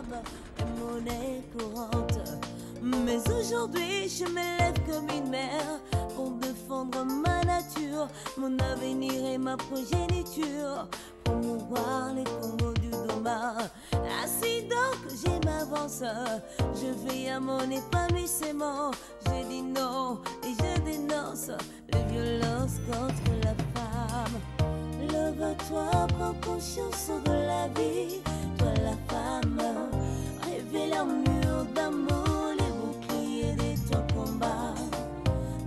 femme est monnaie courante. Mais aujourd'hui je me lève comme une mère pour défendre ma nature, mon avenir et ma progéniture, promouvoir les combos du doma. Ainsi donc je m'avance, je veille à mon épanouissement. Je dis non et je dénonce les violences contre la femme. Lève-toi, prends conscience de la vie, toi la femme. Révèle un mur d'amour, les boucliers de ton combat.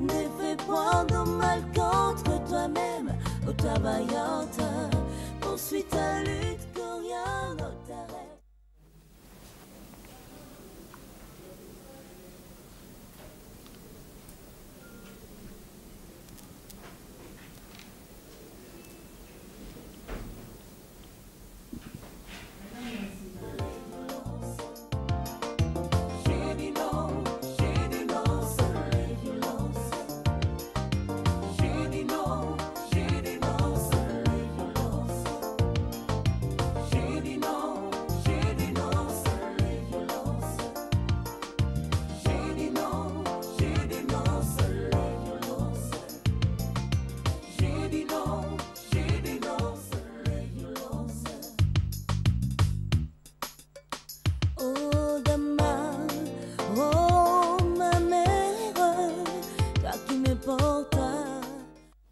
Ne fais point de mal contre toi-même, ô toi vaillante. Poursuis ta lutte, que rien ne t'arrête.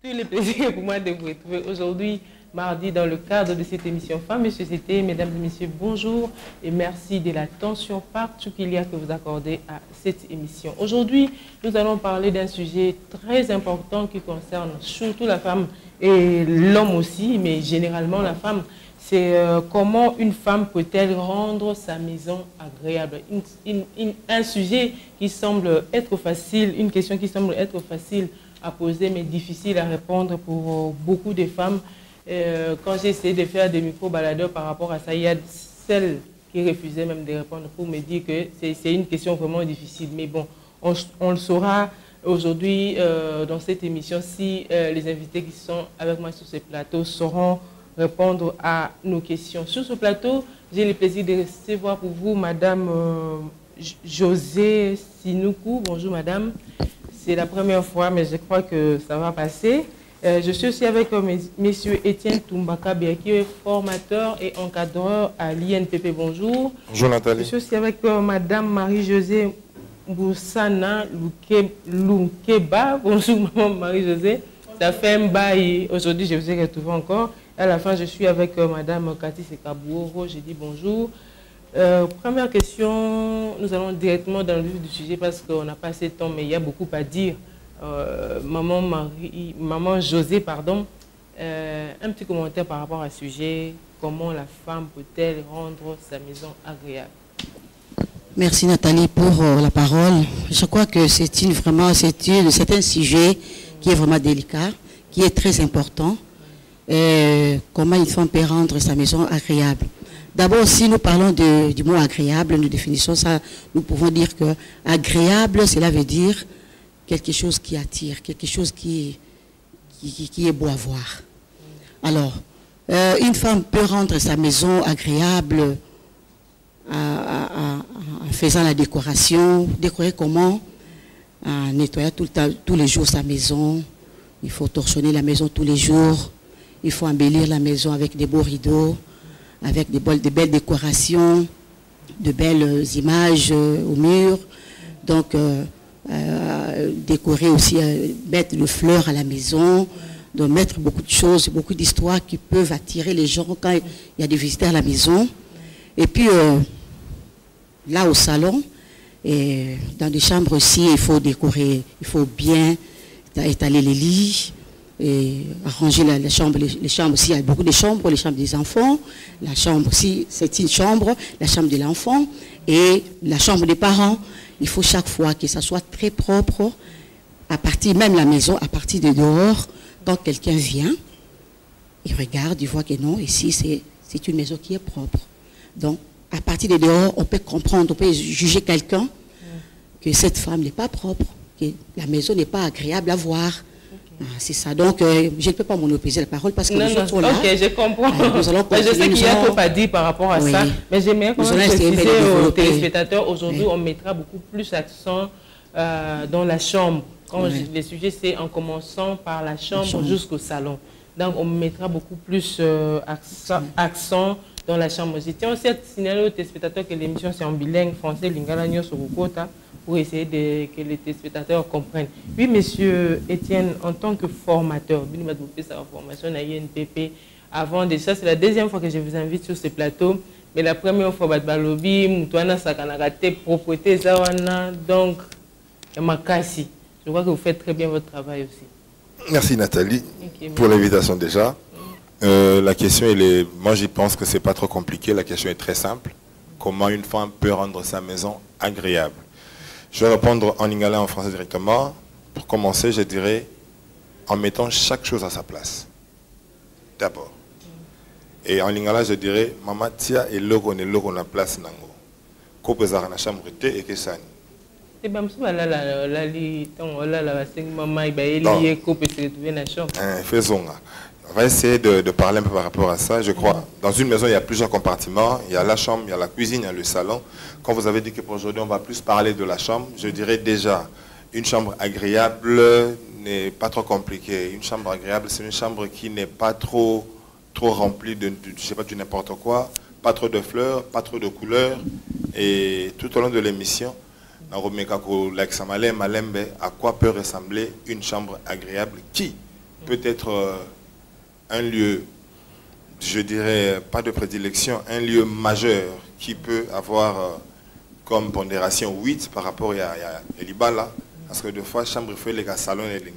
Le plaisir pour moi de vous retrouver aujourd'hui, mardi, dans le cadre de cette émission Femmes et Société. Mesdames et messieurs, bonjour et merci de l'attention particulière que vous accordez à cette émission. Aujourd'hui, nous allons parler d'un sujet très important qui concerne surtout la femme et l'homme aussi, mais généralement la femme. C'est comment une femme peut-elle rendre sa maison agréable. Un sujet qui semble être facile, une question qui semble être facile à poser, mais difficile à répondre pour beaucoup de femmes. Quand j'ai essayé de faire des micro-baladeurs par rapport à ça, il y a celles qui refusaient même de répondre pour me dire que c'est une question vraiment difficile. Mais bon, on le saura aujourd'hui dans cette émission si les invités qui sont avec moi sur ce plateau sauront répondre à nos questions. Sur ce plateau, j'ai le plaisir de recevoir pour vous Madame José Sinoukou. Bonjour Madame. C'est la première fois, mais je crois que ça va passer. Je suis aussi avec Monsieur Étienne Toumbaka, qui est formateur et encadreur à l'INPP. Bonjour. Bonjour Nathalie. Je suis aussi avec Madame Marie-Josée Boussana Loukeba. Bonjour Maman Marie-Josée. Ça fait un bail. Aujourd'hui, je vous ai retrouvé encore. À la fin, je suis avec Madame Cathy Sekabouoro. Je dis bonjour. Première question, nous allons directement dans le vif du sujet parce qu'on n'a pas assez de temps, mais il y a beaucoup à dire. Maman José, pardon, un petit commentaire par rapport à ce sujet. Comment la femme peut-elle rendre sa maison agréable? Merci Nathalie pour la parole. Je crois que c'est un sujet qui est vraiment délicat, qui est très important. Comment une femme peut rendre sa maison agréable. D'abord, si nous parlons du mot agréable, nous définissons ça, nous pouvons dire que agréable, cela veut dire quelque chose qui attire, quelque chose qui est beau à voir. Alors, une femme peut rendre sa maison agréable en faisant la décoration. Décorer comment? En nettoyant tous les jours sa maison. Il faut torchonner la maison tous les jours. Il faut embellir la maison avec des beaux rideaux, avec de belles décorations, de belles images au mur. Donc, décorer aussi, mettre de fleurs à la maison, donc mettre beaucoup de choses, beaucoup d'histoires qui peuvent attirer les gens quand il y a des visiteurs à la maison. Et puis, là au salon, et dans les chambres aussi, il faut décorer, il faut bien étaler les lits, et arranger les chambres aussi, il y a beaucoup de chambres, les chambres des enfants, la chambre aussi, c'est une chambre, la chambre de l'enfant et la chambre des parents. Il faut chaque fois que ça soit très propre, à partir, même la maison, à partir de dehors, quand quelqu'un vient, il regarde, il voit que non, ici c'est une maison qui est propre. Donc, à partir de dehors, on peut comprendre, on peut juger quelqu'un que cette femme n'est pas propre, que la maison n'est pas agréable à voir. C'est ça. Donc, je ne peux pas monopoliser la parole parce que nous autres sont là. Ok, je comprends. Nous allons je sais qu'il y a trop à dire par rapport à ça, mais j'aimerais quand même préciser aux téléspectateurs, aujourd'hui, on mettra beaucoup plus l'accent dans la chambre. Quand le sujet, c'est en commençant par la chambre jusqu'au salon. Donc, on mettra beaucoup plus accent dans la chambre. Je tiens aussi à signaler aux téléspectateurs que l'émission, c'est en bilingue français, lingala nyonso kokota, pour essayer que les téléspectateurs comprennent. Oui, monsieur Étienne, en tant que formateur, vous faites sa formation à INPP, avant déjà, c'est la deuxième fois que je vous invite sur ce plateau, mais la première fois, Balobi, Moutouana Sakanagate, propreté, Zawana, donc, Makasi. Je crois que vous faites très bien votre travail aussi. Merci Nathalie pour l'invitation déjà. La question, moi je pense que ce n'est pas trop compliqué, la question est très simple. Comment une femme peut rendre sa maison agréable? Je vais répondre en lingala et en français directement. Pour commencer, je dirais en mettant chaque chose à sa place. D'abord. Et en lingala, je dirais, Mama tia et logo ne logo na place nango. Ko pezara na chambre te et que ça. Faisons. On va essayer de parler un peu par rapport à ça. Je crois, dans une maison, il y a plusieurs compartiments. Il y a la chambre, il y a la cuisine, il y a le salon. Quand vous avez dit que pour aujourd'hui, on va plus parler de la chambre, je dirais déjà, une chambre agréable n'est pas trop compliquée. Une chambre agréable, c'est une chambre qui n'est pas trop remplie de, je sais pas, du n'importe quoi, pas trop de fleurs, pas trop de couleurs. Et tout au long de l'émission, à quoi peut ressembler une chambre agréable qui peut être un lieu, je dirais, pas de prédilection, un lieu majeur qui peut avoir comme pondération 8 par rapport à l'Ibala, parce que des fois, chambre fait les salons et les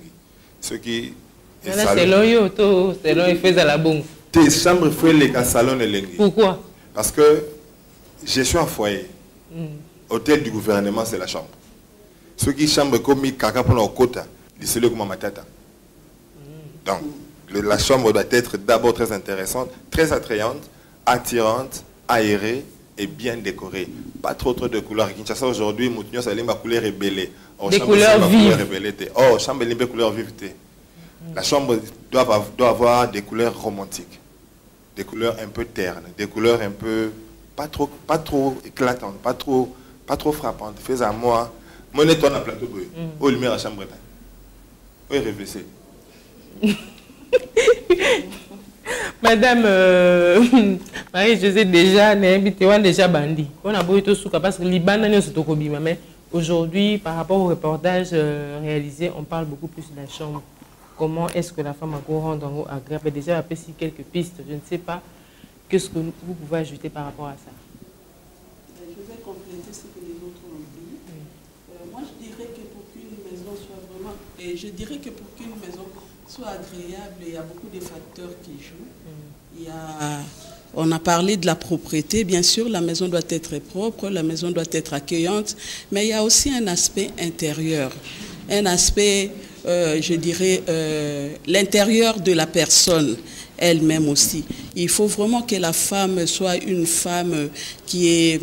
ce qui est salon. Chambre fait les salons et les Pourquoi? Parce que je suis en foyer. Hôtel du gouvernement, c'est la chambre. Ceux qui chambre comme caca pour leur quota, c'est le comme ma tata. Donc, la chambre doit être d'abord très intéressante, très attrayante, attirante, aérée et bien décorée. Pas trop de couleurs. Kinshasa aujourd'hui, Moutinho, ça ma couleur est belle. Des couleurs vives. Oh, chambre est couleurs vives. La chambre doit avoir des couleurs romantiques, des couleurs un peu ternes, des couleurs un peu pas trop éclatantes, pas trop frappantes. Fais à moi, mon étoile à plateau bleu. Oh, lumière à chambre. Oui, réfléchissez. Madame Marie-Josée déjà bandi. On a beau tout souka parce que Liban mais aujourd'hui par rapport au reportage réalisé, on parle beaucoup plus de la chambre. Comment est-ce que la femme a courant rendre agréable? Déjà appelé quelques pistes, je ne sais pas. Qu'est-ce que vous pouvez ajouter par rapport à ça? Je vais compléter ce que les autres ont dit. Moi je dirais que pour qu'une maison soit vraiment, et je dirais que pour qu'une maison soit agréable, il y a beaucoup de facteurs qui jouent. On a parlé de la propreté, bien sûr, la maison doit être propre, la maison doit être accueillante, mais il y a aussi un aspect intérieur, un aspect, je dirais, l'intérieur de la personne elle-même aussi. Il faut vraiment que la femme soit une femme qui est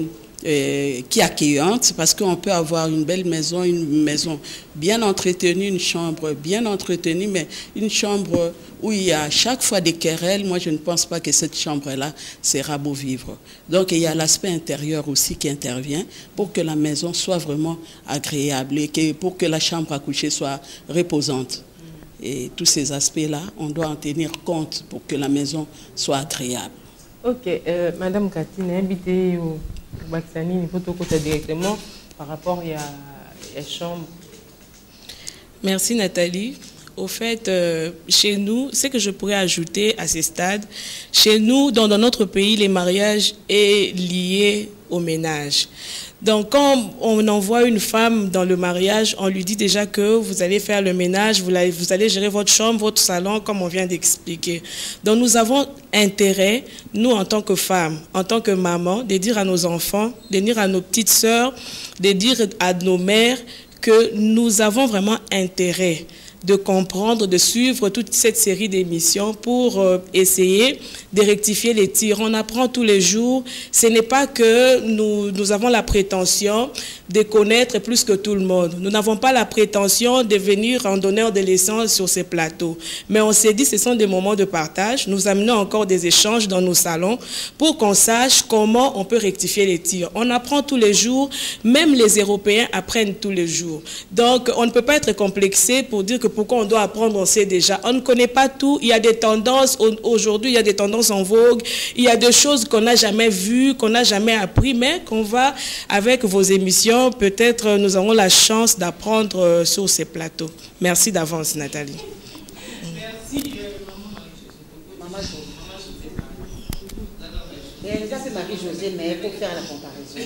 accueillante, parce qu'on peut avoir une belle maison, une maison bien entretenue, une chambre bien entretenue, mais une chambre où il y a chaque fois des querelles. Moi, je ne pense pas que cette chambre-là sera beau vivre. Donc, il y a l'aspect intérieur aussi qui intervient pour que la maison soit vraiment agréable et pour que la chambre à coucher soit reposante. Et tous ces aspects-là, on doit en tenir compte pour que la maison soit agréable. Ok, Madame Katine, invitée au Baxani, il faut tout côté directement par rapport à la chambre. Merci Nathalie. Au fait, chez nous, ce que je pourrais ajouter à ce stade, chez nous, dans notre pays, les mariages est lié au ménage. Donc, quand on envoie une femme dans le mariage, on lui dit déjà que vous allez faire le ménage, vous allez gérer votre chambre, votre salon, comme on vient d'expliquer. Donc, nous avons intérêt, nous, en tant que femmes, en tant que mamans, de dire à nos enfants, de dire à nos petites sœurs, de dire à nos mères que nous avons vraiment intérêt de comprendre, de suivre toute cette série d'émissions pour essayer de rectifier les tirs. On apprend tous les jours. Ce n'est pas que nous avons la prétention de connaître plus que tout le monde. Nous n'avons pas la prétention de venir en donneur de leçons sur ces plateaux. Mais on s'est dit que ce sont des moments de partage. Nous amenons encore des échanges dans nos salons pour qu'on sache comment on peut rectifier les tirs. On apprend tous les jours. Même les Européens apprennent tous les jours. Donc, on ne peut pas être complexé pour dire que pourquoi on doit apprendre, on sait déjà. On ne connaît pas tout. Il y a des tendances. Aujourd'hui, il y a des tendances en vogue. Il y a des choses qu'on n'a jamais vues, qu'on n'a jamais appris, mais qu'on va, avec vos émissions, peut-être nous aurons la chance d'apprendre sur ces plateaux. Merci d'avance, Nathalie. Merci, Maman ça c'est Marie-Josée, mais pour faire la comparaison.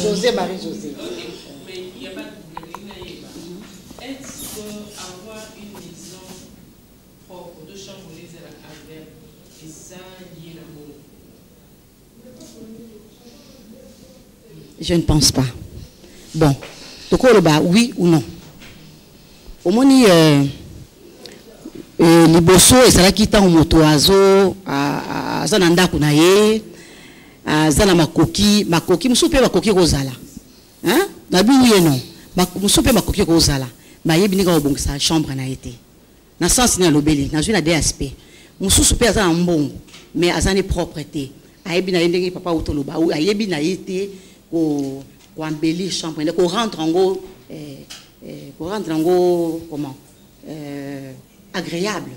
José, Marie-Josée. Mais il n'y a pas de... Est-ce qu'avoir une maison propre, de chambres agréables, et ça lié l'amour? Je ne pense pas. Bon, oui ou non? Au moins, les bosso et ça là qui t'ont moto azo à zananda kunaye à zana makoki musupe makoki kozala hein na biye non musupe makoki kozala ba yebi nika obongisa chambre na été na sens na lobeli na juna des aspects mususu pe azana mbongo mais azane propreté ayebi na yendeki papa utoloba ayebi na été ko embellir chambre ko rendre en gros comment agréable.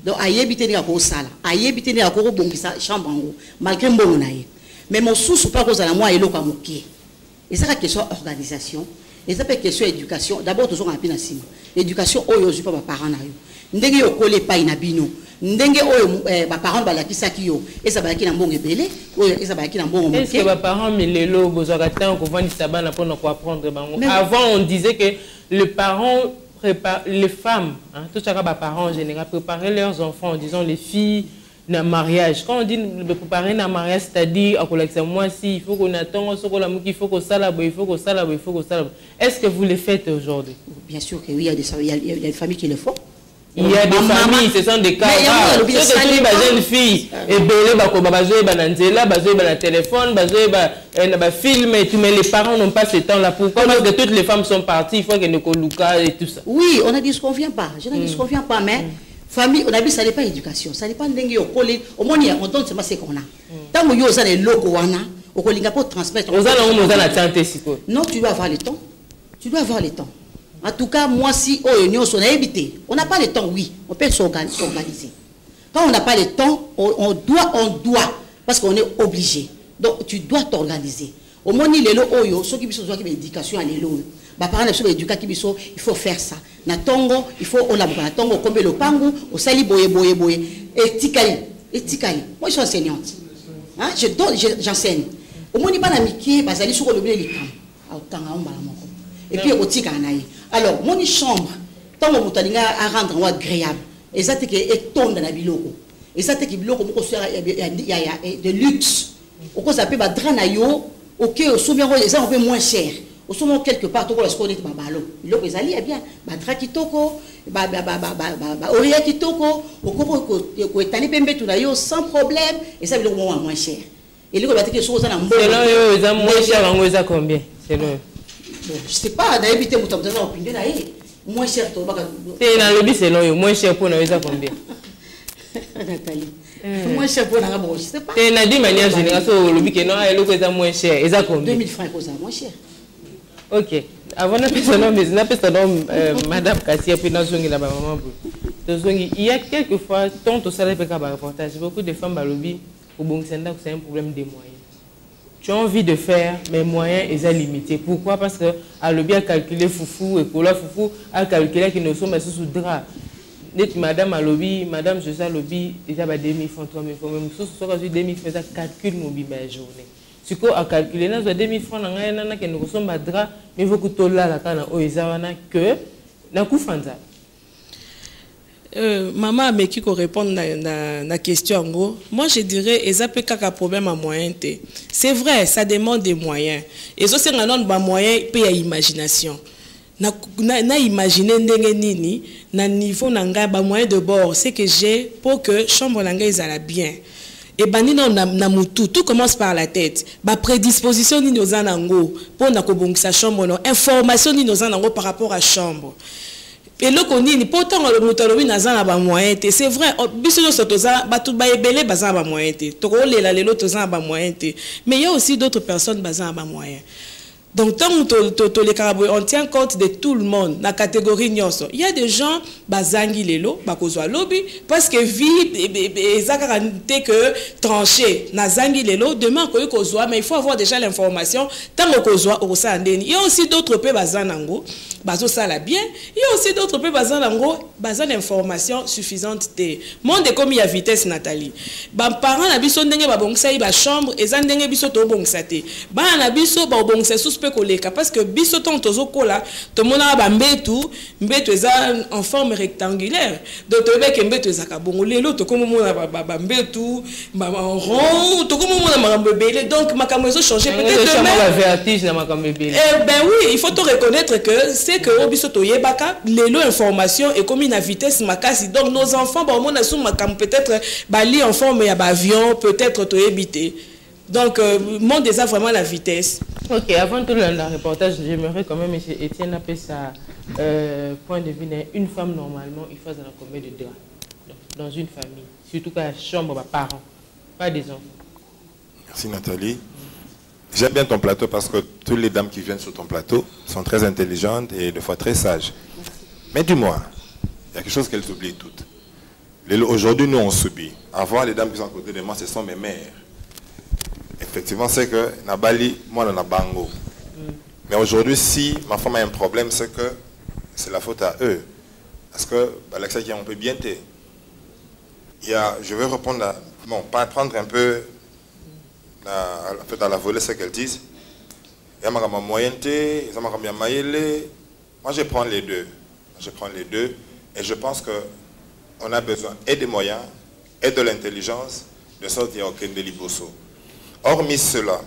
Donc, ayébité ni ako sala, ayébité ni ako bongisa chambre ngo, malgré mbongo na ye. Mais mon sous pas cause à la moi elo ka moké. Et ça la question organisation, et ça peut question éducation. D'abord toujours en pinasima. Éducation oyo je pas ba parents na yo. Ndenge yo kole pa ina bino. Ndenge oyo ba parents ba la kisaki yo. Et ça ba ki na mbongo ebele, oyo et ça ba ki na mbongo moké. Est-ce que ba parents melelo besoin ka ko vandi sabana pour apprendre bango. Avant on disait que le parent les femmes, hein, tout ça, les parents en général, préparer leurs enfants, disons les filles, dans le mariage. Quand on dit préparer un mariage, c'est-à-dire, moi, si, il faut qu'on attende, il faut qu'on s'alabe, il faut qu'on s'alabe, il faut qu'on s'alabe. Est-ce que vous le faites aujourd'hui? Bien sûr que oui, il y a des familles qui le font. Il y a des familles, ce sont des cas rares. Ceux qui sont jeunes filles, et le téléphone, film, et tout, mais les parents n'ont pas ce temps-là. Pourquoi? Parce que toutes les femmes sont parties, il faut qu'elles ne coluca et tout ça. Oui, on a dit ce qu'on vient pas. Je ne dis ce qu'on vient pas, mais famille, on a dit ça n'est pas éducation, ça n'est pas dingue au collège. Au moins, on donne ce qu'on a. Tant que vous avez les locaux, on a pour transmettre. Non, tu dois avoir le temps. Tu dois avoir le temps. En tout cas, moi, si on a évité, on n'a pas le temps, oui, on peut s'organiser. Quand on n'a pas le temps, on doit, parce qu'on est obligé. Donc, tu dois t'organiser. Au moins, il ceux qui ont l'éducation à l'élo. Il faut faire ça. Na tongo, il faut on la tongo comme le pango, au sali boye. Et tikali. Moi, je suis enseignante. Hein? J'enseigne. Au moins, il n'y a pas d'amitié, parce que sur le blé, il et puis, au tikanaï. Alors, mon chambre, tant que vous à rendre agréable, et ça, c'est que tombe dans la biloko. Et ça, c'est que biloko, il y a de luxe. Au cas où ça peut être dranayo, ok, au soumien, ça, on peut moins cher. Au soumien, quelque part, tout le monde est babalo. Biloko, ils allaient bien. Badra kitoko, oria kitoko, au coup, étaler pembe tout d'ailleurs, sans problème, et ça, biloko, moins cher. Et là, on va dire que les choses, on a moins cher, on a combien? C'est le. Je ne sais pas, d'ailleurs, tu as une opinion. Moins cher, tu as le c'est moins cher pour nous, combien? Nathalie. Moins cher pour nous, je ne sais pas. Tu as dit manière générale, le est moins cher. Et ça combien? 2000 francs, moins cher. Ok. Avant de Madame Kassia, puis dans la maman. Il y a quelquefois, tant au salaire que reportage, beaucoup de femmes à lobby, au bon c'est un problème des moyens. Tu as envie de faire, mais moyens sont limités. Pourquoi? Parce que à lobby a calculé foufou et Kola foufou a calculé qu'ils ne sont pas sous drap. Dites madame à lobby, madame je sais à lobby, déjà 2000 francs, 3000 francs, même si ce soit 2000 francs, ça calcule mon billet à journée. Si tu as calculé, dans 2000 francs, qui ne sont pas drap, mais il faut que tu là la canne au Isawana que na kufanza. Maman, mais qui répond à la question, moi je dirais que ça peut être un problème à moyen. C'est vrai, ça demande des moyens. Et ça, c'est un moyen, il y a imagination. na imaginer ndenge nini na niveau nanga ba moyen de bord c'est que j'ai pour que chambre nanga ezala bien. Et bani na mutu, tout commence par la tête. Ba prédisposition ni nos anango pour na kobongisa chambre no, information ni nos anango par rapport à chambre. Et le koni pourtant le mutalobi nazana ba moyen té, c'est vrai biso no sotoza ba tout ba ebele bazana ba moyen té. To ko lela lelo tozana ba moyen té. Mais il y a aussi d'autres personnes bazana ba moyen. Donc, tant on tient compte de tout le monde, dans la catégorie nyonso. Il y a des gens, bazangi lelo, bakozwa lobby, parce que vie, et que tranché, nazangi lelo, demain, kozwa, mais il faut avoir déjà l'information, tant que kozwa, osa andeni. Il y a aussi d'autres peu bazanango, bazo sala bien, il y a aussi d'autres peu bazanango, bazan information suffisante te. Monde est comme il y a vitesse, Nathalie. Ba parents nabiso ndenge babongsa ba chambre, et ndenge biso to bongsa te. Ba nabiso ba bongsa parce que biso ton tozo kola to mona ba mbetu eza en forme rectangulaire donc to be ke mbetu eza ka bongo lelo to komo mona ba mbetu ba rond to komo mona makambo belé donc makambo ezo changer peut-être demain la vertige na makambo belé. Eh ben oui, il faut te reconnaître que c'est que biso to yebaka lelo information et comme une vitesse makasi donc nos enfants ba mona sou makambo peut-être bali en forme ya ba avion peut-être to yebité. Donc, monde déjà vraiment la vitesse. Ok, avant tout le reportage, j'aimerais quand même, M. Etienne, appeler ça point de vue. Une femme, normalement, il faut dans combien de draps dans une famille, surtout quand la chambre, parents, pas des enfants. Merci Nathalie. J'aime bien ton plateau parce que toutes les dames qui viennent sur ton plateau sont très intelligentes et de fois très sages. Mais dis-moi, il y a quelque chose qu'elles oublient toutes. Aujourd'hui, nous, on subit. Avant, les dames qui sont à côté de moi, ce sont mes mères. Effectivement, c'est que Nabali, moi, on a bango. Mais aujourd'hui, si ma femme a un problème, c'est que c'est la faute à eux. Parce que Alexa qui on peut bien t'aider. Je vais répondre à... Bon, pas prendre un peu à la volée ce qu'elles disent. Il y a ma moyenneté, il y a ma maïle. Moi, je prends les deux. Je prends les deux. Et je pense qu'on a besoin et des moyens, et de l'intelligence, de sorte qu'il y a aucun délibosso. Hormis cela,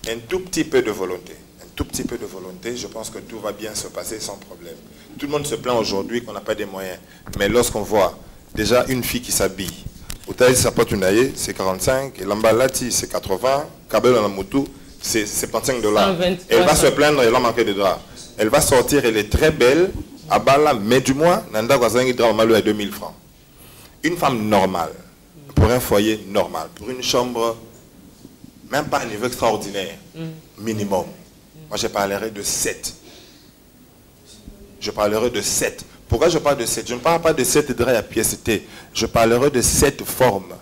un tout petit peu de volonté. Un tout petit peu de volonté, je pense que tout va bien se passer sans problème. Tout le monde se plaint aujourd'hui qu'on n'a pas de moyens. Mais lorsqu'on voit déjà une fille qui s'habille, Outaï Sapotunaye, c'est 45, et Lambalati, c'est 80, Kabel Namutu, c'est 75 $. Elle va se plaindre, elle a manqué de draps. Elle va sortir, elle est très belle, à Bala, mais du moins, Nanda Gwazangi drap à 2000 francs. Une femme normale, pour un foyer normal, pour une chambre, même pas un niveau extraordinaire, minimum. Moi, je parlerai de 7. Je parlerai de 7. Pourquoi je parle de 7? Je ne parle pas de 7 draps à pièce T. Je parlerai de 7 formes.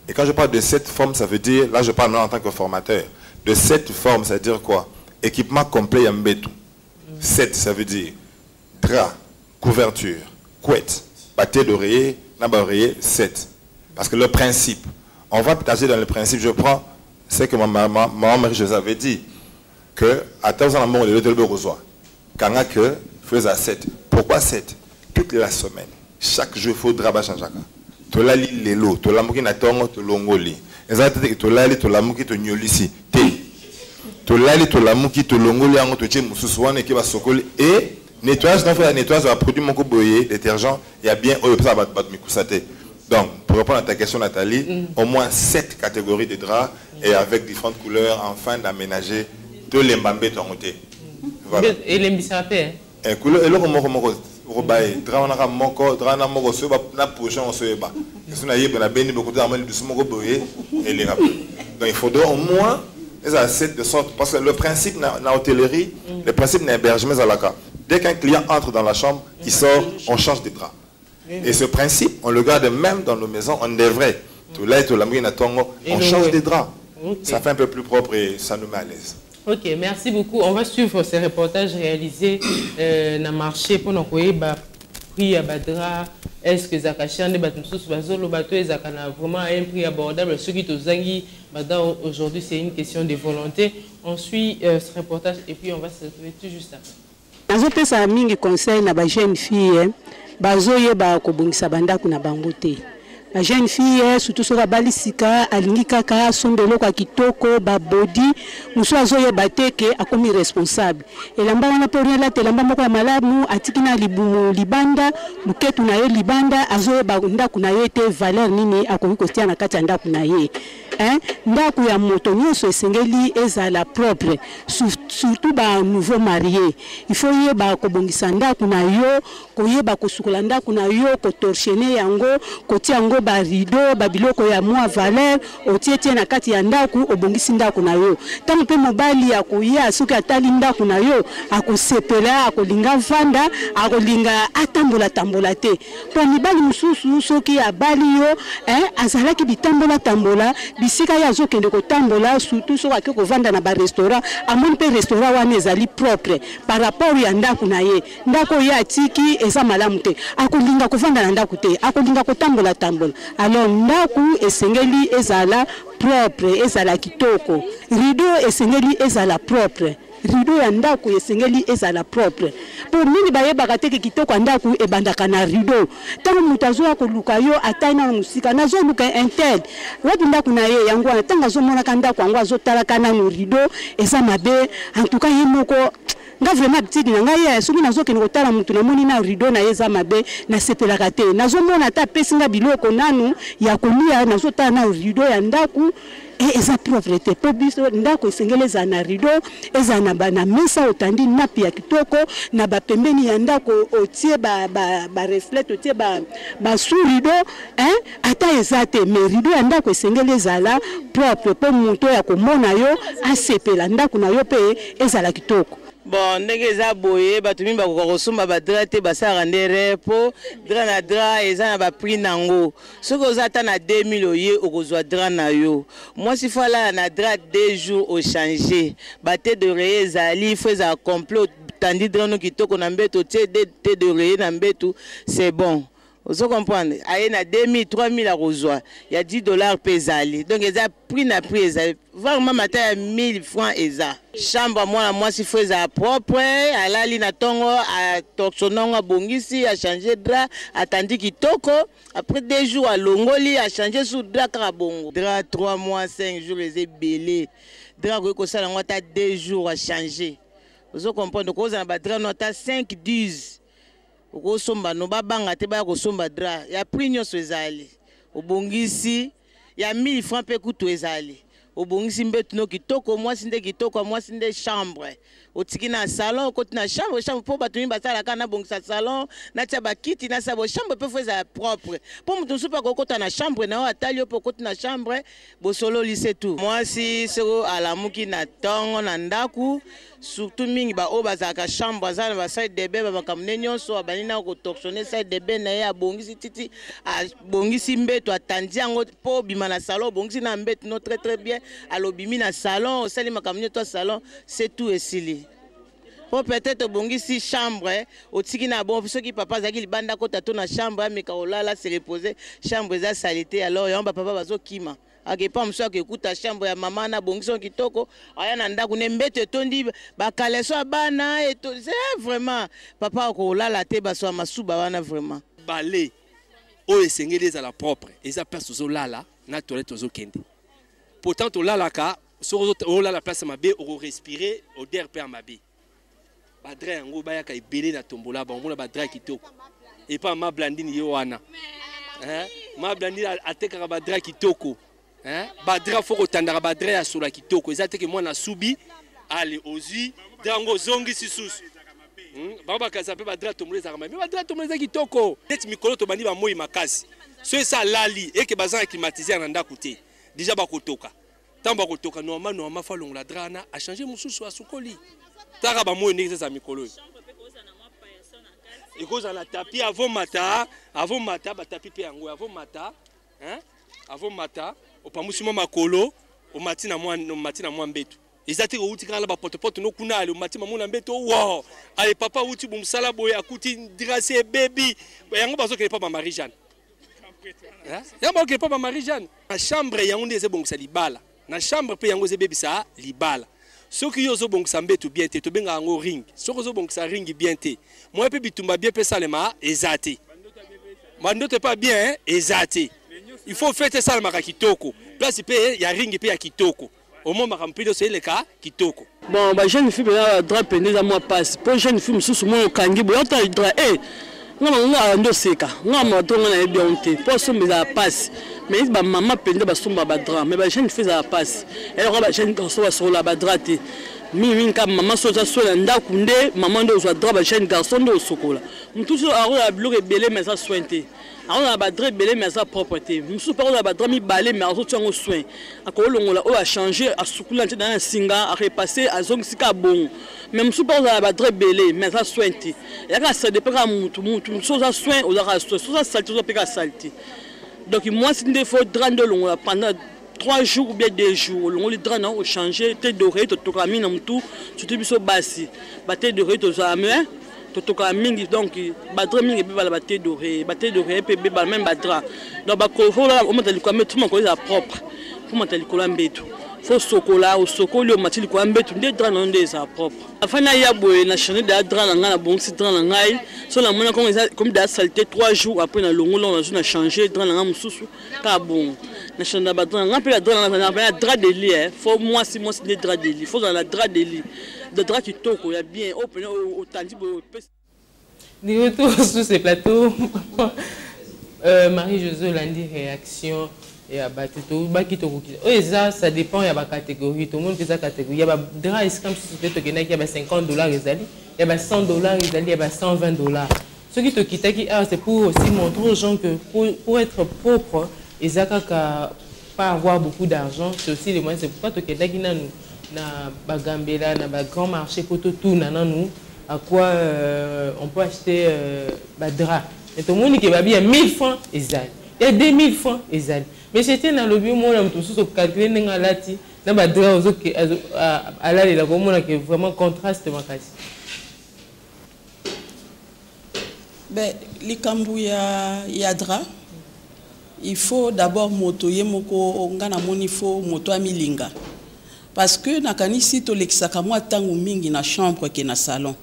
Et quand je parle de 7 formes, ça veut dire, là je parle en tant que formateur, de 7 formes, ça veut dire quoi? Équipement complet Yambetou. 7, ça veut dire drap, couverture, couette, pâté d'oreiller, naba oreiller, 7. Parce que le principe, on va partager dans le principe, je prends, c'est que ma maman je vous avais dit, que à temps en amour de l'autre besoin, quand on a que faisait 7. Pourquoi 7? Toute la semaine, chaque jour, il faut draba changer. Tu l'as li lelo, tu l'as mouki na tongo, tu l'ongoli. Exactement, tu l'as li, tu l'as mouki, tu nyolisi. Tu l'as li, tu l'as mouki, tu l'ongoli, tu t'es moussousouane qui va sokoli. Et nettoyage, dans le nettoyage, va produire mon boyer, détergent, il y a bien, ça va battre mes coussate. Donc, pour répondre à ta question, Nathalie, au moins 7 catégories de draps et avec différentes couleurs, afin d'aménager tous les mbambés de monter. Voilà. Et les mbissapés? Et couleur, et le robaye, drap, on a moko, drap, on a moko, sur la prochaine, on se bat. Et si on a eu un béni, beaucoup de gens ont boyer et les rappels. Donc, il faudra au moins les assiettes de sorte, parce que le principe dans l'hôtellerie, le principe n'est hébergement à la carte. Dès qu'un client entre dans la chambre, il sort, on change de drap. Et ce principe, on le garde même dans nos maisons, on devrait. On change des draps. Ça fait un peu plus propre et ça nous met à l'aise. Ok, merci beaucoup. On va suivre ces reportages réalisés dans le marché pour nous voir prix à Badra. Est-ce que Zakachan et Batmoussous Bazolo Bato et Zakana vraiment un prix abordable? Ceux qui sont Zangi, aujourd'hui c'est une question de volonté. On suit ce reportage et puis on va se retrouver tout juste après. Nazope sa mingi conseil na ba jeune fille bazoye ba kobungisa bandako na bango te La jeune fille, surtout sur la balisika, alingi kaka, sondelo kwa kitoko, ba body, muso azoye bateke, a comme responsable. Et l'amba on a pour rien là, l'amba moko ya malamu, atikina libumu libanda, buketu na ye libanda, azoye ba ndaku na ye te valeur nini, akomi kostia na kati ya ndaku na ye. Ndaku ya moto nyonso esengeli ezala propre, surtout ba nouveau marié. Il faut yeba kobongisa ndaku na yo, koyeba kosukola ndaku na yo, kotorshene yango, kotia yango ba rideau, ba biloko ya mwa valeur, otie na kati ya ndaku, obongisi ndaku na yo. Tango pe mobali ya koya soki atali ndaku na yo, akosepela, akolinga vanda, akolinga atambola te. Po mibali mususu soki abali yo, azalaki bitambola tambola, bisika ya zokende kotambola, surtout soki ake kovanda na ba restaurant, amoni pe restaurant wana ezali propre par rapport ya ndaku na ye. Ndaku ya tiki eza malamu te. Akolinga kovanda na ndaku te, akolinga kotambola tambola. Alors ndaku esengeli ezala propre, ezala kitoko. Rideau esengeli ezala propre. Rideau ya ndaku esengeli ezala propre. Pour nini bayebaka te kitoko ndaku ebandaka na rideau. Tango mutazo ko luka yo atana musika nazo luka intel. Wapi ndaku na ye yango tanga zo mona ka ndaku yango azotala kana no rideau eza mabe. En tout cas yemoko nga vraiment petite na ngai soki nazokende kotala mutu na moni na rideau na yeza mabe na sepelaka te. Nazo mona ta pesinga biloko nanu ya kolia nazotala na rideau ya ndaku. Et eza propreté po biso ndako esengeli eza na rideau eza na bana mesa otandi napi ya kitoko na ba pembeni ya ndako otie ba reflet otie ba sous rideau ata eza te mais rideau ya ndako esengeli ezala propre po moto ya komona yo asepela ndako na yo pe ezala kitoko. Bon, ndenge eza boye bato mimba kokosomba ba dra te basala ndere po dra na dra eza na ba prix nango. Soko oza ta na 2000 oye okozwa dra na yo. Moi si fala na dra 2 jours au changer. Bate de reye ezali faut za complot tandi dra no kitoko na mbeto tie te de reye na mbeto c'est bon. Vous comprenez? Aye na 2000 3000 a rozwa. Il y a $10 pesali. Donc eza prix na prix eza. Vraiment matin à 1000 francs eza. Chambre moi si faut eza propre, alali na tongo a torsononga bongisi a changer drap, atandi kitoko, après 2 jours à longoli a changer sous drap karabongo. Drap 3 mois 5 jours les belé. Drap ko sala ngota 2 jours à changer. Vous comprenez? Donc oza na ba drap nota 5 10. Okosomba no babanga te ba kosomba dra ya prix nyonso ezali obongisi ya 1000 francs pe kutu ezali obongisi mbetu no kitoko mwasi nde kitoko mwasi nde chambre otiki na salon okoti na chambre po bato mi basala kana bongisa salon na tia bakiti na sabo chambre pe feza propre po mutu supa kokota na chambre na atali yo po koti na chambre bosolo lise tout mwasi seko alamuki na tongo na ndaku surtout mingi ba o bazaka chambre azana ba side de beba makamne nyonso abanina ko torsionner side de ben na ya bongisi titi bongisi mbeto atandi yango po bima na salon bongisi na mbeto no très bien alobimi na salon osali makamne to salon c'est tout esili. Peut-être bongisi chambre otiki na bon soki papa zaki libanda ko tato na chambre mais ka olala se reposer chambre za salité alors yamba papa bazo kima ake pa mso akekuta chambre ya mama na bongiso kitoko aya na ndaku ne mbete tondi bakaleso bana et c'est vraiment papa ko olala te baso masuba wana vraiment balé o esengeli za la propre eza place zo lala na toilette zo kende pourtant to lala ka so olala place mabe o respirer odeur pe mabe badra yango bayaka ebele na tombola bamona badra kitoko et pas ma blandine yo wana ma blandine atekaka badra kitoko badra foko tandaka badra ya sola kitoko ezate ke mwana subi ale ozi dango zongi sisusu baba kaza pe badra tombola za kama badra tombola za kitoko net mikolo to bandi ba moyi makasi so esa lali et que bazan climatiser na ndako te déjà bakotoka tamba kotoka normalement fa longola drana a changer mususu asukoli taka ba moyi ndenge za mikolo ikoza na tapis avant mata ba tapis pe yango avant mata opamusimo makolo o matina mwa mbetu ezati ko uti kana ba potopoto no kuna ale o matima mona mbetu wow ale papa uti bumsala boye akuti dirase baby yango bazo ke papa Marie Jeanne yango ke papa Marie Jeanne na chambre yango ndeze bongisa libala na chambre pe yango ze baby sa libala soki yo zo bongisa mbetu bien te to benga yango ring soko zo bongisa ring bien te moi pe bitumba bien pe salema ezate mandote pas bien ezate il faut faire ça le kitoko. Place il y a ring et puis il y a kitoko. Au moment où c'est le cas kitoko. Bon, bah jeune fille là drap pendant moi passe. Pour jeune fille sous mon kangi bo ta drap nga ndo seka nga moto nga na bien te pour sombe za passe. Mais ba maman pendant ba somba ba drap mais ba jeune fille za passe. Elle ba jeune garçon va sur la ba drap te. Mimi ka maman soja sola ndaku nde maman ndo zo drap ba jeune garçon ndo sokola. Mtuso aro la bloque belé mais ça sointe. On a badré belé mais sa propreté. Nous sommes pas on a badré mi balé mais on tient au soin. Encore on a changé à soukoula dans un singa à repasser à zone sika bon. Même sous pas on a badré belé mais ça sointé. Il y a ça dépend à tout chose à soin on a chose ça salté on peut salté. Donc moi c'est des fois drande long pendant 3 jours ou bien 2 jours on les drande on changer tête dorée tout camine en tout surtout biso bassi. Batte dorée to zamé. Totoka mingi donc badra mingi be bala batte doré pe be bala même badra donc ba ko là on m'a dit quoi mettre tout mon collège propre pour m'a dit quoi mbetu faut sokola au sokoli o m'a dit quoi mbetu ndé dra non ndé ça propre afana ya boye na chaîne de dra na ngana bon si dra na ngai so la mona comme da saleté 3 jours après na longola on a changé dra na mususu ka bon na chaîne ba dra na pe la dra na dra de lit faut moi si des dra de lit faut dans la dra de lit de drap qui toque, il y a bien au tangible. De retour sur ces plateaux, Marie-Josée Landi, réaction et à Batuto, Bakito. Ça dépend, il y a des catégories. Tout le monde fait sa catégorie. Il y a des drap, comme si c'était il y a $50, il y a $100, il y a $120. Ce qui te quitte, c'est pour aussi montrer aux gens que pour être propre, et ça, pas avoir beaucoup d'argent, c'est aussi les moyens. C'est pourquoi tu es là, na bagambela na ba grand marché pour tout nous à quoi on peut acheter badra et tout le monde qui va bien 1000 francs ezali et 2000 francs ezali mais c'était dans le bio moi tout sous calculer nga lati na badra ozoke ala la komona que vraiment contraste makasi ben likambu ya dra il faut d'abord moto yemoko ngana moni faut moto amilinga. Parce que nakanisi to lekisaka mwa tangu mingi na chambre ke na salon.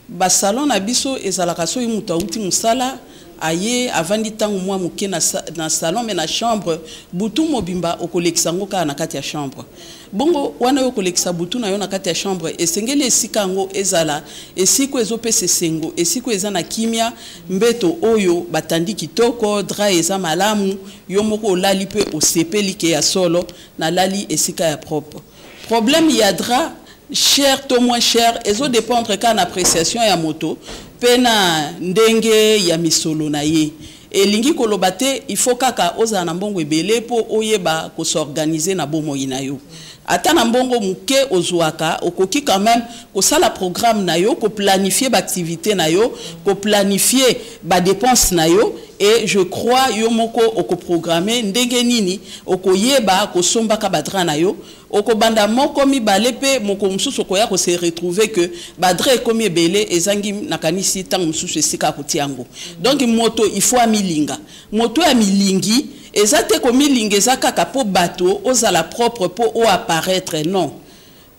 Ba salon na biso ezalaka so imuta uti musala aye avandi tangu mwa muke na salon mais na chambre butu mobimba okolekisa ngoka na kati ya chambre. Bongo wana yo kolekisa butu na yo na kati ya chambre esengeli esika ngo ezala esiko ezopesa sengo esiko eza na kimia mbeto oyo batandi kitoko dra eza malamu yo moko olali pe osepeli ke ya solo na lali esika ya propre. Problème ya dra cher to moins cher ezo dépendre ka na appréciation ya moto pena ndenge ya misolo na ye. Elingi kolobate il faut kaka oza na mbongo ebele po oyeba ko s'organiser na bomo inayo. Ata na mbongo muke ozuaka okoki quand même ko sala programme na yo ko planifier ba activité na yo ko planifier ba dépense na yo et je crois yo moko oko programmer ndenge nini okoyeba ko somba ka badra na yo oko banda moko mi balepe moko mususu ko ya ko se retrouver que badra komi ebele ezangi nakanisi tang mususu esika kotiango donc moto il faut amilinga moto amilingi ezate komi lingeza kaka po bateau ozala propre po o apparaître non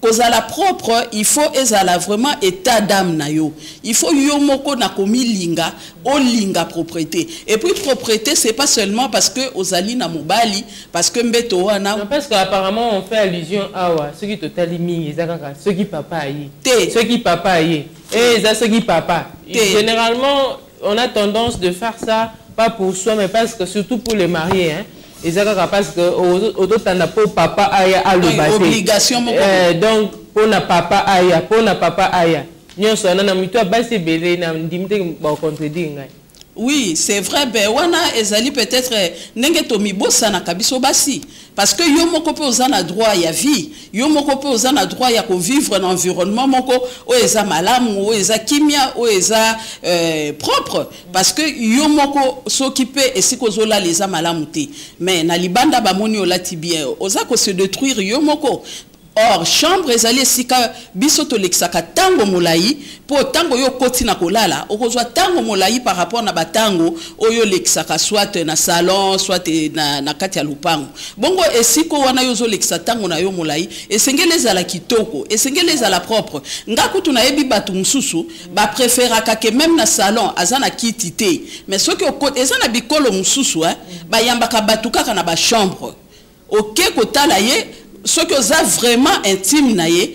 kozala propre il faut ezala vraiment état d'âme na yo il faut yo moko na komi linga o linga propreté et puis propreté c'est pas seulement parce que ozali na mobali parce que mbeto wana parce que apparemment on fait allusion à ceux qui totali mingi ezaka ceux qui papa yi ceux qui papa yi et ça ceux qui papa généralement on a tendance de faire ça pas pour soi mais parce que surtout pour les mariés hein et ça parce que aux autres n'a pas papa aya à le bâtir obligation donc pour na papa aya nyo so na mito basi belé na ndimte ba contredire ngai. Oui, c'est vrai, ben wana ezali peut-être nenge to mibosa na kabiso basi parce que yo moko pe ozana droit ya vie, yo moko pe ozana droit ya ko vivre dans environnement moko o eza malamu, o eza kimia, o eza propre parce que yo moko s'occuper et si kozola les malamu te. Mais na libanda ba moni olati bien, oza ko se détruire yo moko Or, chambre ezali esika biso tolekisaka tango molai po tango yo koti na kolala okozwa tango molai par rapport na batango oyo lekisaka soit na salon soit na kati ya lupango. Bongo esiko wana yo zo lekisa tango na yo molai esengeli ezala kitoko, esengeli ezala propre. Ngaku tunayebi batu mususu ba préféraka ke même na salon azana kiti te. Mais soki okoti ezana bikolo mususu ba yambaka batu kaka na ba chambre. OK kotala ye ce que ça vraiment intime naie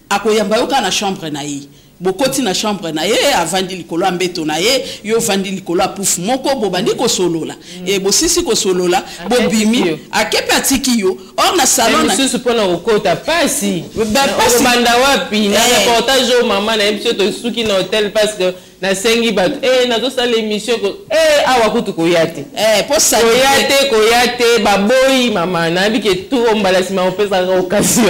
akoyamba yoka na chambre naie bokoti na chambre naie avandi likolo ambeto naie yo vandi likolo apufu moko bobandi ko solola et bosisi ko solola bobimi akepe atiki yo or na salon na susu pona okota pasi banda wapi na reportage au maman na episode to suki na hôtel parce que na sengi bat nazo sala émission ko awa kutu koyate po sa koyate baboyi mama na bi ke tout ombalasi ma opesa occasion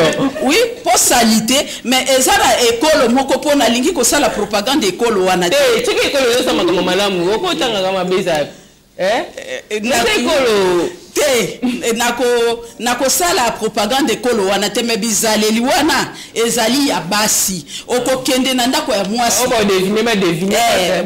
oui po salité mais ezala école moko pona lingi ko sala propagande école wana tiki école zo sama kama malamu okotanga kama beza na école te nako sala propagande école wana te me bizaleli wana ezali ya basi okokende na ndako ya mwasi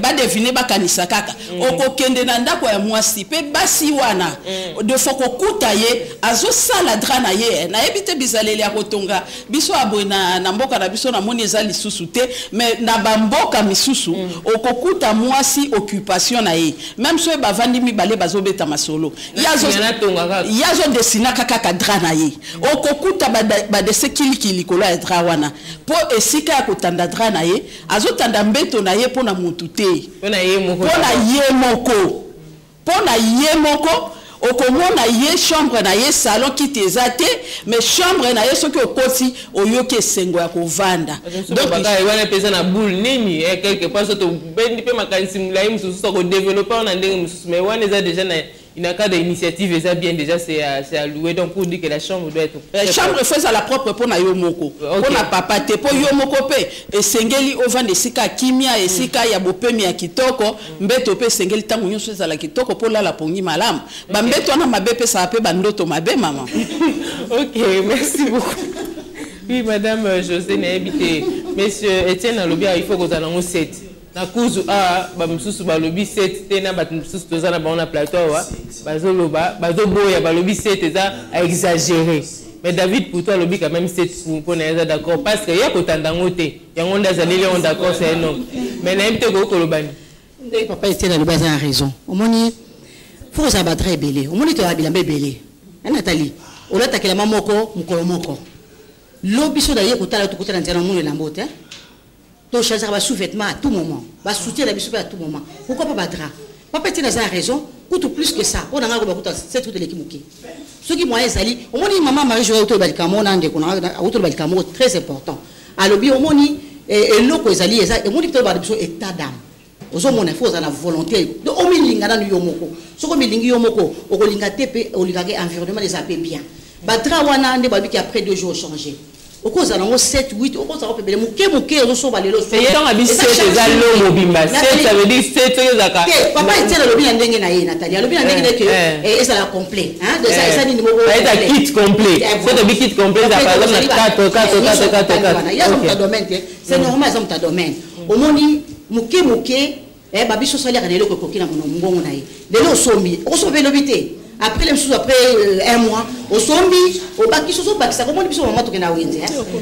ba deviner ba kanisa kaka okokende na ndako ya mwasi pe basi wana de foko kuta ye azo sala dra na ye na ebite bizaleli akotonga biso abwe na mboka na biso na moni ezali susu te mais na bamboka misusu okokuta mwasi occupation na ye même so bavandi mibale bazobeta masolo yazo desina kaka dra na ye okokuta badese kilikili kola ya dra wana po esika ya kotanda dra na ye azotanda mbeto na ye pona mutu te pona ye moko okomona ye chambre na ye salon kiti ezate mais chambre na ye soki okoti oyoki esengo ya kovanda donc wana pesa na boule nini quelque part so to bendi pe makanisi mulai mususu so ko développer na ndenge mususu mais wana eza déjà na une cas d'initiative est bien déjà c'est à louer donc pour dire que la chambre doit être la chambre fait à la propre pour na yo moko pour na papa te pour yo moko pe esengeli ovande sika kimia esika ya bopemi ya kitoko mbeto pe esengeli tango nyonso za la kitoko pour la pongi malam ba mbeto na mabepe ça pe bandoto mabe maman. OK, merci beaucoup. Oui madame José Naebité, monsieur Étienne Alobia il faut que vous allons 7 na kuzu ba msusu ba lobi 7 tena ba msusu tozana ba na plateau bazo loba bazo boya ba lobi 7 eza à exagérer mais David pour toi lobi quand même 7 pour na d'accord parce que ya kotanda ngote yango ndazali on d'accord c'est non mais na mte ko kolobani ndé papa était là le bas a raison au moni faut ça ba très belé au moni to abila belé Nathalie olata kela mamoko mukolo moko lobi so da ye kotala to kotala nzana moni la mbote donc changer ba sous-vêtements à tout moment ba soutien la biso à tout moment pourquoi pas badra papa était dans raison coûte plus que ça on a ngako ba coûte c'est tout l'équipe muki ce qui moyen sali au moni maman Marie jouer autour balikamo na ndeko na autour balikamo très important alobi au moni et loko ezali eza et moni to ba biso état d'âme ozo mona faut na volonté donc au milinga na yo moko soko milingi yo moko okolinga tepe olinga ke environnement les apé bien badra wana nde babi ki après 2 jours changer okoza nango 7 8 okoza ko pebele muke ozo ba lelo c'est tant abi 7 eza lo mobimba 7 ça veut dire 7 ezaka papa etela lobi na ndenge na ye Nathalie lobi na ndenge que eza la complet hein de ça eza ni moko eza kit complet c'est de kit complet ça par exemple 4 ya son domaine c'est normal ça mon domaine omoni muke babi so sali kana eloko kokina mono ngongo na ye lelo sombi osobe lobité après les choses après 1 mois au sombi au baki so bakisa comment biso maman to kena wenze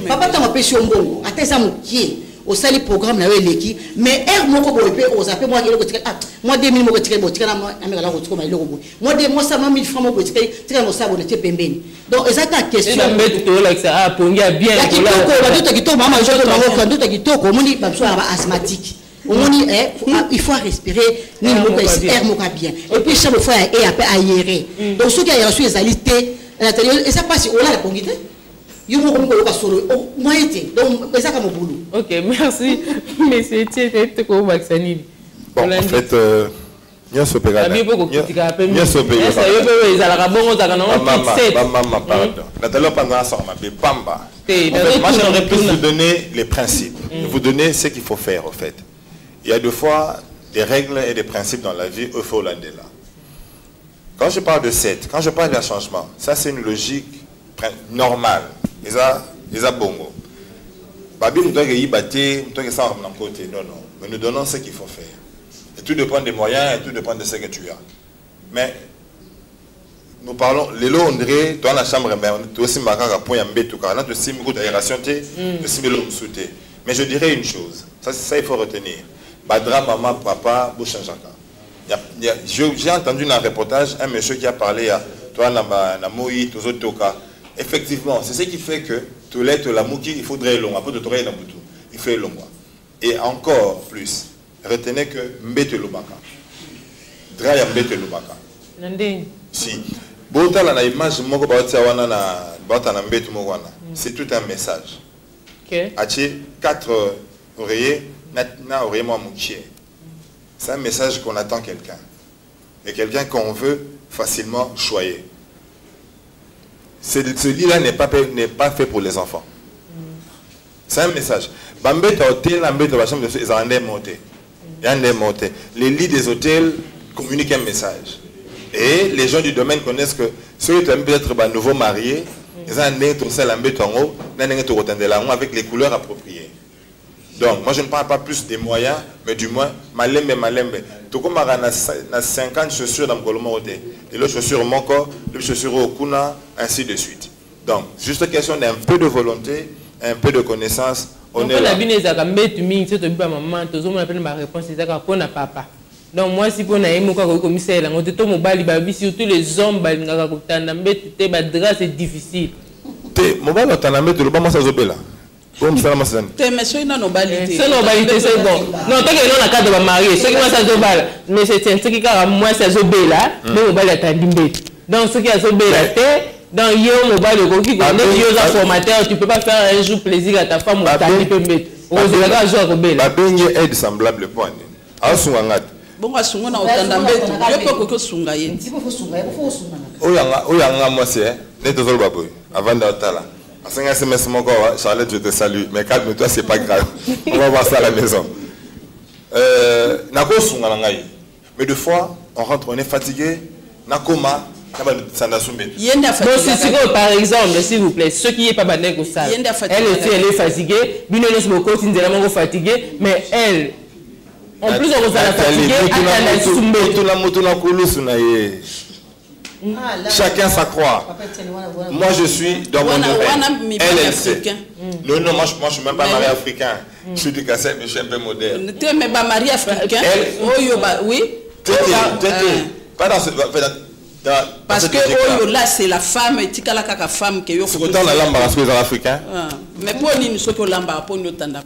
papa ta mapesi mbongo ateza mukie au sali programme na yo eleki mais moko bo pe o zape moi eloko tika moi 2000 moko tika bo tika na ameka la ko tika ma eloko bo moi 1000 francs moko tika mo sabo na te pembeni donc ezaka question na mettre to like ça pongi bien ko kitoko maman je to mango ko ndota kitoko moni babso aba asthmatique il faut respirer ni air moka bien et puis chaque fois et après aérer donc ce qui a reçu les alités et ça passe on a la pongité yo mo ko ka solo moi été donc ça comme boulot. OK merci monsieur Tiete ko vacciner bon en fait nya sopega nya sopega ça yo pe ezala ka bongo za kana maman pardon Nathalie pendant ça ma be pamba moi j'aimerais plus vous donner les principes vous donner ce qu'il faut faire en fait. Il y a 2 fois des règles et des principes dans la vie, il faut l'aider là. Quand je parle de 7, quand je parle d'un changement, ça c'est une logique normale. Et ça, Les abongos. Babi nous doit y battre, nous doit ça en côté. Non, non. Mais nous donnons ce qu'il faut faire. Et tout dépend des moyens et tout dépend de ce que tu as. Mais nous parlons, les lots on dirait dans la chambre, mais on est aussi marqué à point en tout cas. On a aussi beaucoup d'aération, mais je dirais une chose, ça il faut retenir. Badra, maman, papa, Bouchanjaka. J'ai entendu dans un reportage un monsieur qui a parlé à toi, Namoui, Tozotoka. Effectivement, c'est ce qui fait que tu l'es, tu l'as mouki, il faudrait long, après de travailler dans le tout. Il fait long. Et encore plus, retenez que Mbete Lubaka. Draya Mbete Lubaka. Si. C'est tout un message. Quatre oreillers, c'est un message qu'on attend quelqu'un. Et quelqu'un qu'on veut facilement choyer. Ce lit-là n'est pas fait pour les enfants. C'est un message. Les lits des hôtels communiquent un message. Et les gens du domaine connaissent que ceux qui peuvent être nouveaux mariés, ils ont avec les couleurs appropriées. Donc, moi je ne parle pas plus des moyens, mais du moins, malembe. Tout comme on a 50 chaussures dans le Colombo, et les chaussures Moko, les chaussures Okuna, ainsi de suite. Donc, juste question d'un peu de volonté, un peu de connaissance. On est là. Donc moi si pour naïm quoi commissaire là on te tombe bali babi surtout les hommes bali ngaka kutana mbete te badra c'est difficile te mobile otana mbete le ba moi ça zobela comme ça ma ça te monsieur non nobalité c'est nobalité c'est bon non tant que non la carte de marié ce qui moi ça zobala mais c'est ce qui car moi ça zobela mais mobile atandi mbete donc ce qui a zobela te dans yo mobile ko qui connaît yo za formateur tu peux pas faire un jour plaisir à ta femme ou ta peut mbete on se la joie kobela ba benye aide semblable point asunga bon asunga na otanda mbeto yo poko ko sunga ye ndipo fo sunga oyanga moi c'est ne te zolba boy avant d'otala asenga SMS moko Charlotte je te salue mais calme-toi c'est pas grave on va voir ça à la maison nako sunga ngai mais deux fois on rentre on est fatigué nakoma par exemple, s'il vous plaît, ceux qui n'est pas bandé au salle, elle aussi elle est fatiguée, fatiguée, mais elle, en plus on va la fatiguer, chacun sa croix. Moi je suis dans mon domaine. Elle sait. Non, moi je suis même pas marié africain. Je suis du cassette, mais je suis un peu moderne. Tu es même pas marié africain? Oui. Pas dans ce. Parce que oh, là c'est la femme et tika la kaka femme que yo faut autant la lamba parce que les africains mais pour ni so ko lamba pour nous tanda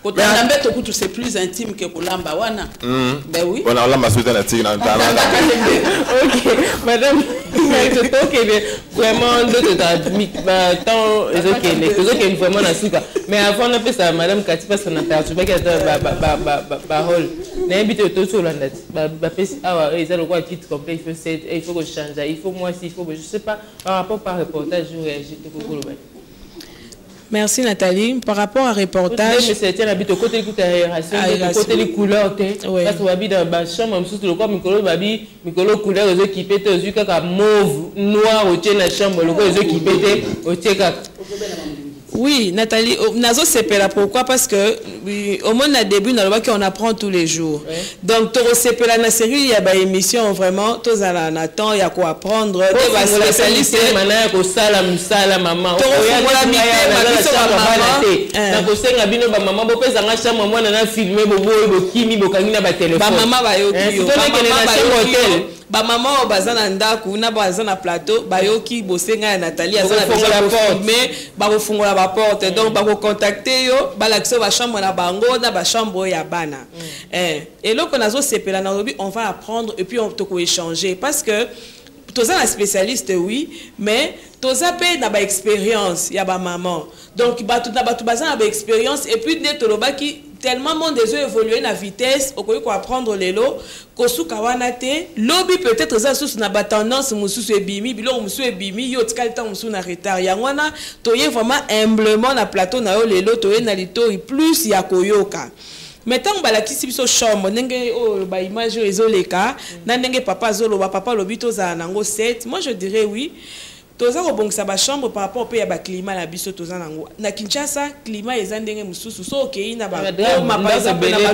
ko tanda mbeto kutu c'est plus intime que ko lamba wana ben oui on a lamba sur la tika OK madame je trouve que vraiment de temps les autres vraiment na suka mais avant on appelle ça madame Kati parce qu'on a perdu pas que parole n'habite tout sur la net ba ah ils ont quoi titre complet il faut que je change, il faut moi aussi, il faut que je sais pas, par rapport par reportage, je réagis. Merci Nathalie. Par rapport à reportage, c'est côté côté les couleurs, parce que babi dans la chambre, sous le corps, micro couleur, les qui pètent aux yeux comme mauve, noir, au tien la chambre, les yeux qui pètent au tien. Oui, Nathalie, Nazo Sepela, pourquoi? Parce que au moins au début, on apprend tous les jours. Ouais. Donc, Toro Sepela, na série, il y a une émission vraiment, tous à la temps, il y a quoi apprendre. Des spécialistes. Ba maman bazana ndaku na bazana plateau bayoki bosenga ya Nathalie azana déjà filmer ba kofungola ba porte donc ba ko contacter yo ba l'accès ba chambre na bango na ba chambre ya bana et là qu'on a zo sepela na lobi on va apprendre et puis on te ko échanger parce que toza la spécialiste oui mais toza pe na ba expérience ya ba maman donc ba tout na ba tout bazana ba expérience et puis ne toloba ki tellement mon des yeux évoluer na vitesse au quoi apprendre les lots kosuka wana te lobby peut-être ça sous na ba tendance mususu ebimi bilo mususu ebimi yo tikali temps mususu na retard ya wana toye vraiment humblement na plateau na yo lelo toye na litori plus ya koyoka mettons balakisi biso chambre ndenge o ba image ezoleka na ndenge papa zolo ba papa lobito za nango 7 moi je dirais oui toza kobongisa ba chambre par rapport pe ya ba climat la biso toza nango na Kinshasa climat eza ndenge mususu so okei na ba par exemple na ba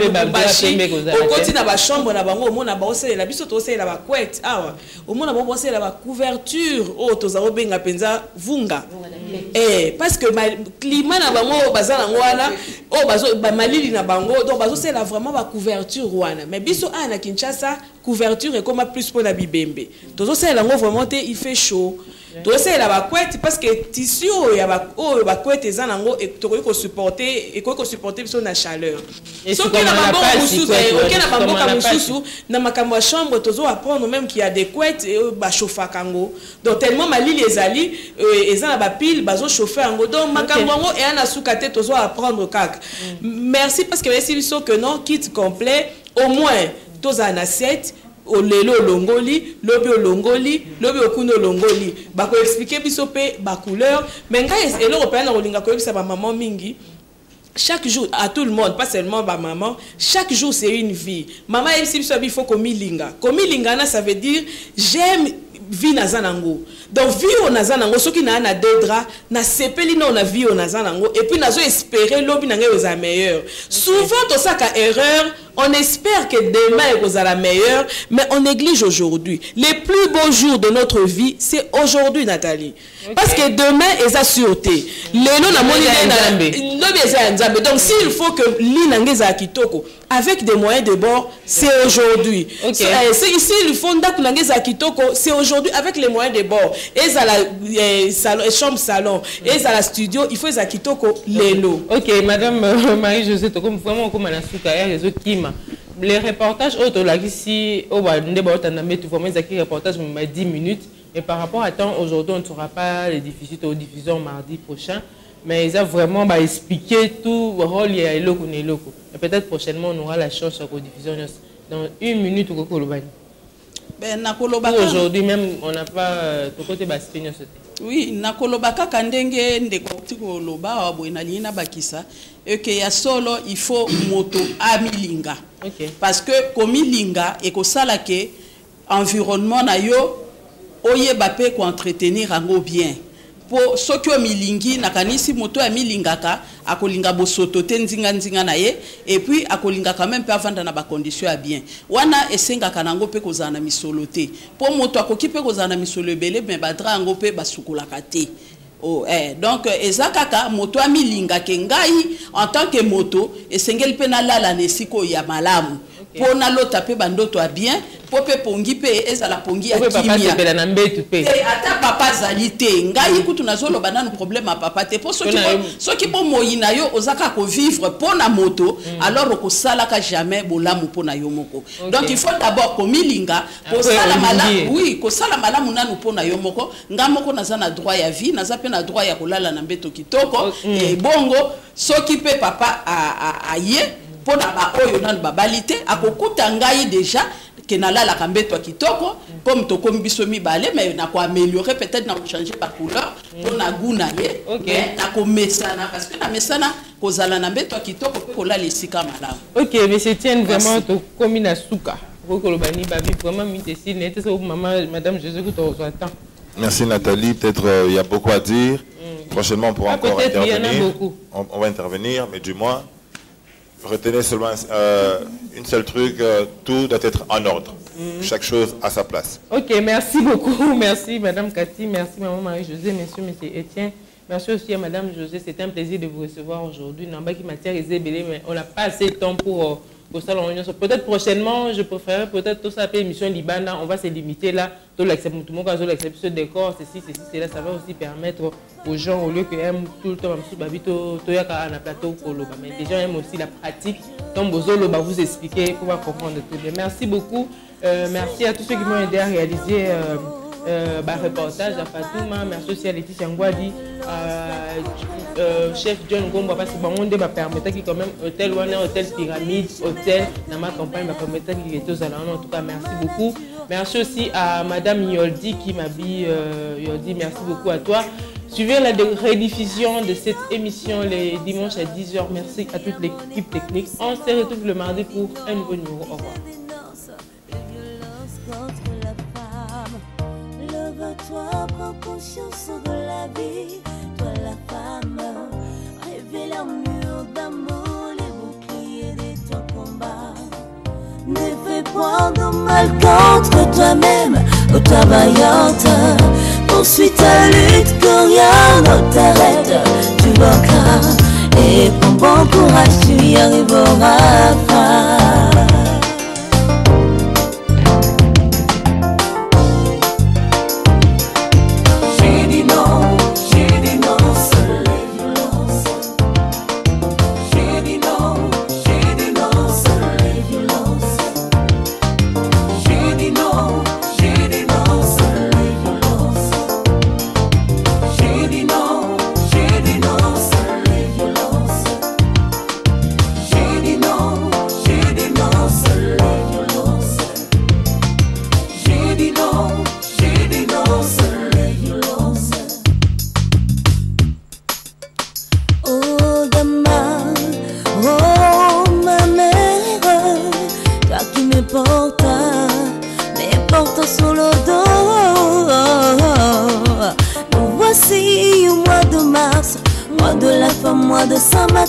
okoti na ba chambre na bango omona ba oselela biso toselela ba couette awa omona ba oselela ba couverture o toza obenga penza vunga parce que climat na bango baza nango wana o bazo ba malili na bango donc bazo c'est vraiment ba couverture wana mais biso na Kinshasa couverture et comme plus pour la bibembe tozo c'est là vraiment il fait chaud tozo c'est la ba couette parce que tissu ya ba couette eza nango et to ko supporter et ko supporter biso na chaleur so que na bango mususu OK na bango ka mususu na makambo ya chambre tozo apprendre même qu'il y a des couettes ba chauffer kango donc tellement malili ezali eza na ba pile bazo chauffer ango donc makambo ngo et na sukate tozo apprendre kaka merci parce que c'est biso que non kit complet au moins toza na assiette o lelo longoli lobi olongoli lobi okuno longoli ba ko expliquer biso pe ba couleur mais ngai eloko pe na kolinga ko yebisa ba maman mingi chaque jour à tout le monde pas seulement ba maman chaque jour c'est une vie maman il faut komilinga na ça veut dire j'aime vie nazanango donc vie on nazanango soki na na dedra na sepeli na on a vie on nazanango et puis nazo espérer lobi na ngai oza meilleur souvent to saka erreur on espère que demain est la meilleure, mais on néglige aujourd'hui. Les plus beaux jours de notre vie, c'est aujourd'hui, Nathalie. Okay. Parce que demain, est la sûreté. Donc, s'il faut que l'inangeza kitoko, avec des moyens de bord, c'est aujourd'hui. Okay. S'il faut que kitoko, c'est aujourd'hui avec les moyens de bord. Et ça la chambre salon, et ça la studio, il faut que kitoko lelo. Ok, Madame Marie-Josée, vraiment comme la soukaya, les autres qui les reportages ici au reportage 10 minutes et par rapport à temps aujourd'hui on ne saura pas les diffusions mardi prochain mais ils ont vraiment expliqué tout rôle et peut-être prochainement on aura la chance de diffusion dans 1 minute aujourd'hui même on n'a pas tout côté oui nakoloba kaka ndenge ndeko tikoloba boinali na bakisa et que ya solo il faut moto amilinga parce que komilinga et ko sala ke environnement na yo oyeba pe ko entretenir ango bien po soki o milingi nakanisi moto ya milingaka akolinga bosoto te nzinga na ye et puis akolinga quand même pe avanda na ba condition ya bien wana esenga kanango pe kozana misolo te po moto akoki pe kozana misolo ebele mais badra ngo pe basukulaka te donc ezakaka moto a milinga ke ngai en tant que moto esengeli pe na lala nesiko ya malamu po na lota pe bandoto a bien po pe pongi pe ezala pongi ya kimia ata papa zali te ngai kutu nazolo banana problème a papa te po soki po moyina yo ozaka ko vivre po na moto alors ko sala ka jamais bolamu po na yo moko donc il faut d'abord ko milinga ko sala malamu oui ko sala malamu nanu po na yo moko ngamoko nazana droit ya vie naza na droit ya kolala na mbeto kitoko et bongo soki pe papa a ye pona ba oyo nanu babalite akokuta ngai déjà que nalala ka mbeto kitoko comme to komi biso mibale mais na ko améliorer peut-être na changer ba couleur pona guna ye na ko mesana parce que na mesana kozala na mbeto kitoko pe kolala esika malamu. OK monsieur Tienne vraiment to komi na suka ko kolobani ba vie vraiment mitesi nete so madame Jésus que to attend. Merci Nathalie, peut-être il y a beaucoup à dire. Prochainement on pourra encore intervenir. On va intervenir, mais du moins, retenez seulement une seule truc, tout doit être en ordre. Chaque chose à sa place. Ok, merci beaucoup. Merci Madame Cathy, merci Maman Marie-Josée, Monsieur Étienne. Merci aussi à Madame Josée, c'est un plaisir de vous recevoir aujourd'hui. Namba qui matière Isabelle, mais on n'a pas assez de temps pour ça. Peut-être prochainement, je préférerais peut-être tout ça, émission Libana, on va se limiter là. Tout l'accepter, tout le monde accepte ce décor, ceci, cela, ça va aussi permettre aux gens, au lieu qu'ils aiment tout le temps, mais les gens aiment aussi la pratique. Donc, vous expliquer pour comprendre tout bien. Merci beaucoup. Merci à tous ceux qui m'ont aidé à réaliser reportage à Fatouma. Merci aussi à Laetitia Ngwadi, chef John Gomba, parce que on va permettre qu'il quand même hôtel pyramide, hôtel dans ma campagne va permettre qu'il était aux alentours. En tout cas, merci beaucoup. Merci aussi à Madame Yoldi qui m'habille. Yoldi, merci beaucoup à toi. Suivez la rediffusion de cette émission les dimanches à 10h. Merci à toute l'équipe technique. On se retrouve le mardi pour un nouveau numéro. Au revoir. Lève-toi, prends conscience. berceau de la vie, toi la femme, rêver l'armure d'amour, les boucliers des temps combats. Ne fais point de mal contre toi-même, ô toi vaillante. Poursuis ta lutte, que rien ne t'arrête. Tu vaincras et prends bon courage, tu y arriveras. Sur le dos, nous voici au mois de mars, mois de la femme, mois de Saint-Martin.